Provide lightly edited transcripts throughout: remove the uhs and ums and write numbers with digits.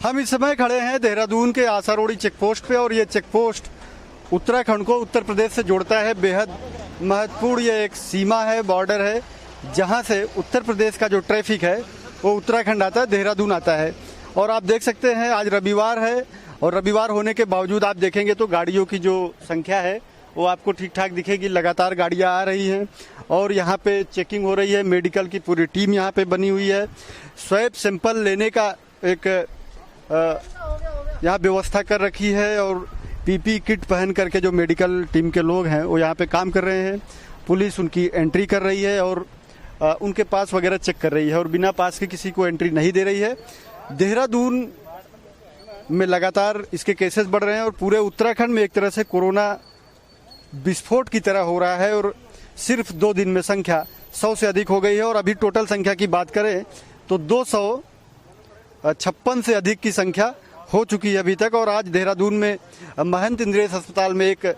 हम इस समय खड़े हैं देहरादून के आसारोड़ी चेक पोस्ट पे और ये चेक पोस्ट उत्तराखंड को उत्तर प्रदेश से जोड़ता है। बेहद महत्वपूर्ण ये एक सीमा है, बॉर्डर है, जहां से उत्तर प्रदेश का जो ट्रैफिक है वो उत्तराखंड आता है, देहरादून आता है। और आप देख सकते हैं आज रविवार है और रविवार होने के बावजूद आप देखेंगे तो गाड़ियों की जो संख्या है वो आपको ठीक ठाक दिखेगी। लगातार गाड़ियां आ रही हैं और यहाँ पे चेकिंग हो रही है। मेडिकल की पूरी टीम यहाँ पे बनी हुई है। स्वैब सैंपल लेने का एक यहाँ व्यवस्था कर रखी है और पीपी किट पहन करके जो मेडिकल टीम के लोग हैं वो यहाँ पे काम कर रहे हैं। पुलिस उनकी एंट्री कर रही है और उनके पास वगैरह चेक कर रही है और बिना पास के किसी को एंट्री नहीं दे रही है। देहरादून में लगातार इसके केसेस बढ़ रहे हैं और पूरे उत्तराखंड में एक तरह से कोरोना विस्फोट की तरह हो रहा है और सिर्फ 2 दिन में संख्या 100 से अधिक हो गई है। और अभी टोटल संख्या की बात करें तो 256 से अधिक की संख्या हो चुकी है अभी तक। और आज देहरादून में महंत इंद्रेश अस्पताल में एक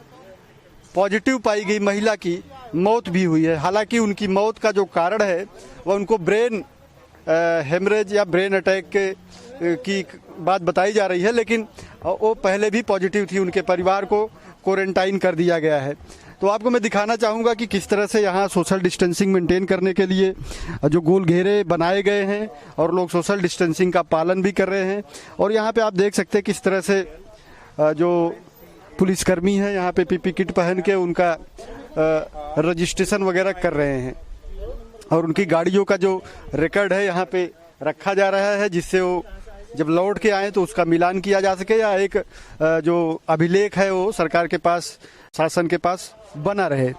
पॉजिटिव पाई गई महिला की मौत भी हुई है। हालांकि उनकी मौत का जो कारण है वह उनको ब्रेन हेमरेज या ब्रेन अटैक की बात बताई जा रही है, लेकिन वो पहले भी पॉजिटिव थी। उनके परिवार को क्वारंटाइन कर दिया गया है। तो आपको मैं दिखाना चाहूँगा कि किस तरह से यहाँ सोशल डिस्टेंसिंग मेंटेन करने के लिए जो गोल घेरे बनाए गए हैं और लोग सोशल डिस्टेंसिंग का पालन भी कर रहे हैं। और यहाँ पे आप देख सकते हैं किस तरह से जो पुलिसकर्मी हैं यहाँ पे पीपी किट पहन के उनका रजिस्ट्रेशन वगैरह कर रहे हैं और उनकी गाड़ियों का जो रिकॉर्ड है यहाँ पे रखा जा रहा है, जिससे वो जब लौट के आए तो उसका मिलान किया जा सके या एक जो अभिलेख है वो सरकार के पास, शासन के पास बना रहे।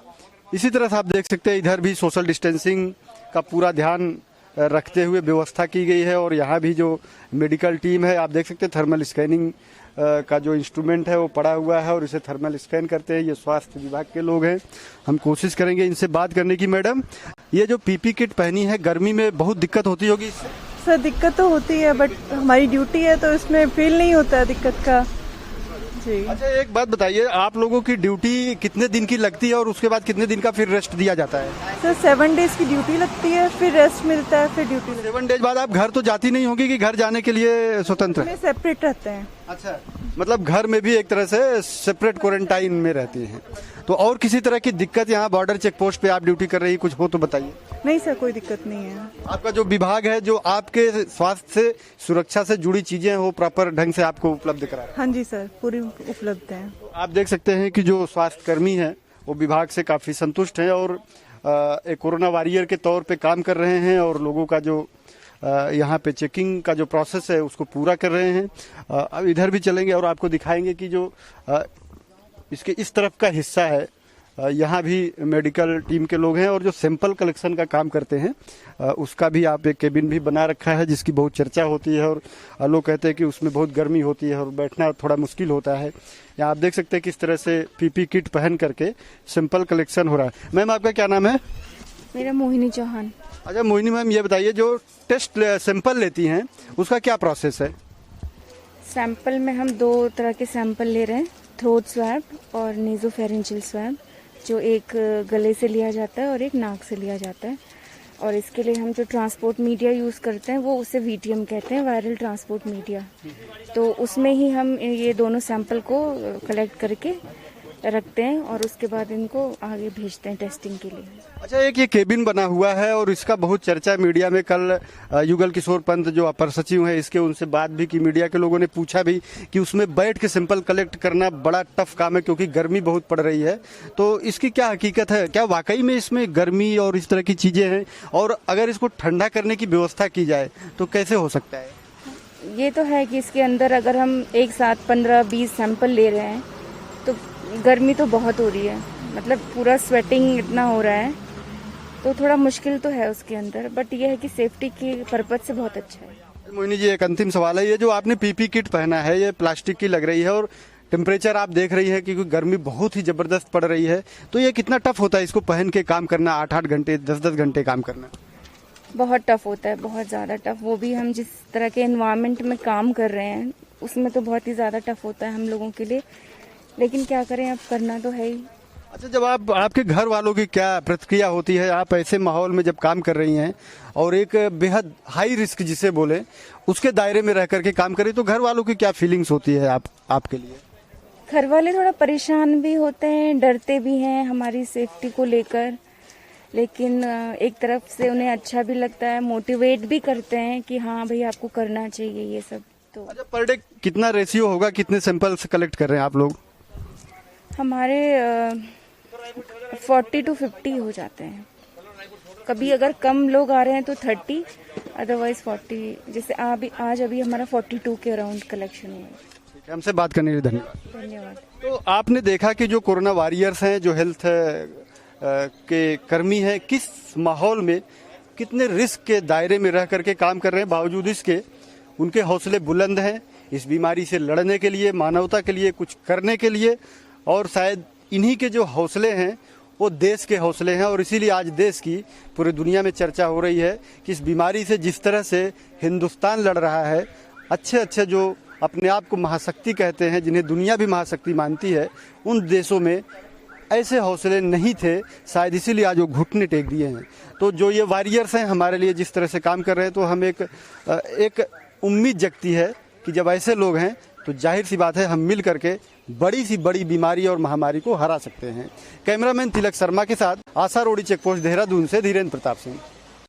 इसी तरह से आप देख सकते हैं इधर भी सोशल डिस्टेंसिंग का पूरा ध्यान रखते हुए व्यवस्था की गई है। और यहाँ भी जो मेडिकल टीम है आप देख सकते हैं थर्मल स्कैनिंग का जो इंस्ट्रूमेंट है वो पड़ा हुआ है और इसे थर्मल स्कैन करते हैं। ये स्वास्थ्य विभाग के लोग हैं। हम कोशिश करेंगे इनसे बात करने की। मैडम, ये जो पीपी किट पहनी है, गर्मी में बहुत दिक्कत होती होगी इससे? सर दिक्कत तो होती है बट हमारी ड्यूटी है तो इसमें फील नहीं होता है दिक्कत का जी। अच्छा, एक बात बताइए, आप लोगों की ड्यूटी कितने दिन की लगती है और उसके बाद कितने दिन का फिर रेस्ट दिया जाता है? सर 7 डेज की ड्यूटी लगती है, फिर रेस्ट मिलता है, फिर ड्यूटी। 7 डेज बाद आप घर तो जाती नहीं होगी कि घर जाने के लिए स्वतंत्र में सेपरेट रहते हैं? अच्छा, मतलब घर में भी एक तरह से सेपरेट क्वारंटाइन में रहती हैं। तो और किसी तरह की दिक्कत यहाँ बॉर्डर चेक पोस्ट पे आप ड्यूटी कर रही कुछ हो तो बताइए। नहीं सर, कोई दिक्कत नहीं है। आपका जो विभाग है जो आपके स्वास्थ्य से, सुरक्षा से जुड़ी चीजें हो प्रॉपर ढंग से आपको उपलब्ध करा रहा है? हाँ जी सर, पूरी उपलब्ध है। आप देख सकते हैं कि जो स्वास्थ्य कर्मी हैं वो विभाग से काफी संतुष्ट हैं और एक कोरोना वॉरियर के तौर पे काम कर रहे हैं और लोगों का जो यहाँ पे चेकिंग का जो प्रोसेस है उसको पूरा कर रहे हैं। अब इधर भी चलेंगे और आपको दिखाएंगे कि जो इसके इस तरफ का हिस्सा है यहाँ भी मेडिकल टीम के लोग हैं और जो सैंपल कलेक्शन का काम करते हैं उसका भी आप एक केबिन भी बना रखा है जिसकी बहुत चर्चा होती है और लोग कहते हैं कि उसमें बहुत गर्मी होती है और बैठना थोड़ा मुश्किल होता है। यहाँ आप देख सकते हैं किस तरह से पीपी किट पहन करके सैंपल कलेक्शन हो रहा है। मैम, आपका क्या नाम है? मेरा मोहिनी चौहान। अच्छा मोहिनी मैम, ये बताइए जो टेस्ट सैंपल लेती हैं उसका क्या प्रोसेस है? सैंपल में हम 2 तरह के सैंपल ले रहे हैं, थ्रोट स्वैब और नेजोफेरेंजियल स्वैब, जो एक गले से लिया जाता है और एक नाक से लिया जाता है। और इसके लिए हम जो ट्रांसपोर्ट मीडिया यूज़ करते हैं वो उसे वीटीएम कहते हैं, वायरल ट्रांसपोर्ट मीडिया। तो उसमें ही हम ये दोनों सैंपल को कलेक्ट करके रखते हैं और उसके बाद इनको आगे भेजते हैं टेस्टिंग के लिए। अच्छा, एक ये केबिन बना हुआ है और इसका बहुत चर्चा मीडिया में। कल युगल किशोर पंत जो अपर सचिव हैं इसके, उनसे बात भी की, मीडिया के लोगों ने पूछा भी कि उसमें बैठ के सैंपल कलेक्ट करना बड़ा टफ काम है क्योंकि गर्मी बहुत पड़ रही है। तो इसकी क्या हकीकत है? क्या वाकई में इसमें गर्मी और इस तरह की चीजें हैं? और अगर इसको ठंडा करने की व्यवस्था की जाए तो कैसे हो सकता है? ये तो है कि इसके अंदर अगर हम एक साथ 15-20 सैंपल ले रहे हैं तो गर्मी तो बहुत हो रही है, मतलब पूरा स्वेटिंग इतना हो रहा है तो थोड़ा मुश्किल तो है उसके अंदर, बट ये है कि सेफ्टी के पर्पज से बहुत अच्छा है। मोहिनी जी, एक अंतिम सवाल है, ये जो आपने पीपी किट पहना है ये प्लास्टिक की लग रही है और टेम्परेचर आप देख रही है कि गर्मी बहुत ही जबरदस्त पड़ रही है, तो ये कितना टफ होता है इसको पहन के काम करना, 8-8 घंटे 10-10 घंटे काम करना? बहुत टफ होता है, बहुत ज़्यादा टफ। वो भी हम जिस तरह के एनवायरनमेंट में काम कर रहे हैं उसमें तो बहुत ही ज़्यादा टफ होता है हम लोगों के लिए, लेकिन क्या करें, अब करना तो है ही। अच्छा, जब आपके घर वालों की क्या प्रतिक्रिया होती है, आप ऐसे माहौल में जब काम कर रही हैं और एक बेहद हाई रिस्क जिसे बोले उसके दायरे में रह करके काम करें, तो घर वालों की क्या फीलिंग्स होती है आपके लिए? घर वाले थोड़ा परेशान भी होते हैं, डरते भी हैं हमारी सेफ्टी को लेकर, लेकिन एक तरफ से उन्हें अच्छा भी लगता है, मोटिवेट भी करते हैं कि हाँ भाई आपको करना चाहिए ये सब। तो अच्छा, पर डे कितना रेशियो होगा, कितने सैंपल्स कलेक्ट कर रहे हैं आप लोग? हमारे 40 to 50 हो जाते हैं। कभी अगर कम लोग आ रहे हैं तो 30, अदरवाइज 40। जैसे आज अभी हमारा 42 के अराउंड कलेक्शन हुआ है। ठीक है, हमसे बात करने के लिए धन्यवाद। धन्यवाद। तो आपने देखा कि जो कोरोना वॉरियर्स हैं, जो हेल्थ के कर्मी हैं, किस माहौल में कितने रिस्क के दायरे में रह करके काम कर रहे हैं, बावजूद इसके उनके हौसले बुलंद हैं इस बीमारी से लड़ने के लिए, मानवता के लिए कुछ करने के लिए। और शायद इन्हीं के जो हौसले हैं वो देश के हौसले हैं, और इसीलिए आज देश की पूरी दुनिया में चर्चा हो रही है कि इस बीमारी से जिस तरह से हिंदुस्तान लड़ रहा है, अच्छे अच्छे जो अपने आप को महाशक्ति कहते हैं, जिन्हें दुनिया भी महाशक्ति मानती है, उन देशों में ऐसे हौसले नहीं थे, शायद इसीलिए आज वो घुटने टेक दिए हैं। तो जो ये वॉरियर्स हैं हमारे लिए जिस तरह से काम कर रहे हैं, तो हम एक उम्मीद जगती है कि जब ऐसे लोग हैं तो जाहिर सी बात है हम मिल करके बड़ी सी बड़ी बीमारी और महामारी को हरा सकते हैं। कैमरामैन तिलक शर्मा के साथ आशा रोडी चेकपोस्ट देहरादून से धीरेन्द्र प्रताप सिंह।